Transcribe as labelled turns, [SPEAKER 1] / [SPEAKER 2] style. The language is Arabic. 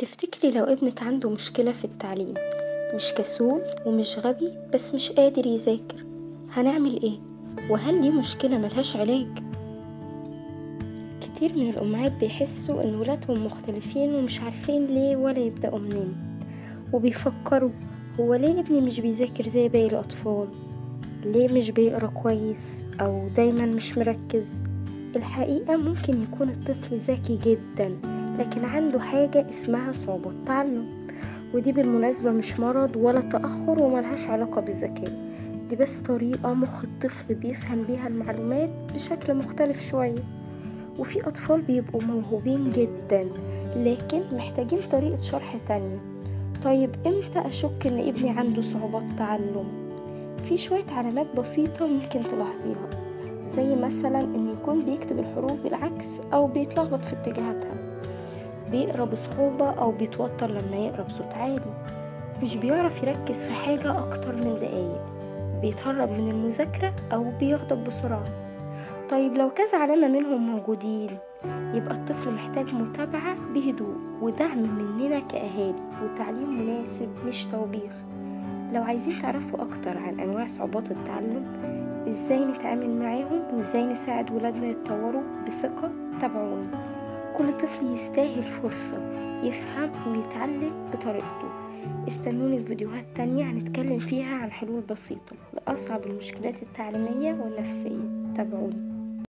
[SPEAKER 1] تفتكري لو ابنك عنده مشكلة في التعليم، مش كسول ومش غبي بس مش قادر يذاكر، هنعمل ايه؟ وهل دي مشكلة ملهاش علاج؟ كتير من الأمهات بيحسوا إن ولادهم مختلفين ومش عارفين ليه ولا يبدأوا منين، وبيفكروا هو ليه ابني مش بيذاكر زي باقي الأطفال؟ ليه مش بيقرأ كويس أو دايما مش مركز؟ الحقيقة ممكن يكون الطفل ذكي جدا لكن عنده حاجة اسمها صعوبة تعلم، ودي بالمناسبة مش مرض ولا تأخر وملهاش علاقة بالذكاء، دي بس طريقة مخ الطفل بيفهم بيها المعلومات بشكل مختلف شوية. وفي أطفال بيبقوا موهوبين جدا لكن محتاجين طريقة شرح تانية. طيب امتى أشك إن ابني عنده صعوبات تعلم؟ في شوية علامات بسيطة ممكن تلاحظيها، زي مثلا إن يكون بيكتب الحروف بالعكس أو بيتلخبط في اتجاهاتها، بيقرأ بصعوبة أو بيتوتر لما يقرأ بصوت عالي، مش بيعرف يركز في حاجة أكتر من دقايق، بيتهرب من المذاكرة أو بيغضب بسرعة. طيب لو كذا علامة منهم موجودين يبقى الطفل محتاج متابعة بهدوء ودعم مننا كأهالي وتعليم مناسب مش توبيخ. لو عايزين تعرفوا أكتر عن أنواع صعوبات التعلم، إزاي نتعامل معاهم وإزاي نساعد ولادنا يتطوروا بثقة، تابعوني. كل طفل يستاهل فرصة يفهم ويتعلم بطريقته. استنوني في فيديوهات تانية هنتكلم فيها عن حلول بسيطة لأصعب المشكلات التعليمية والنفسية. تابعوني.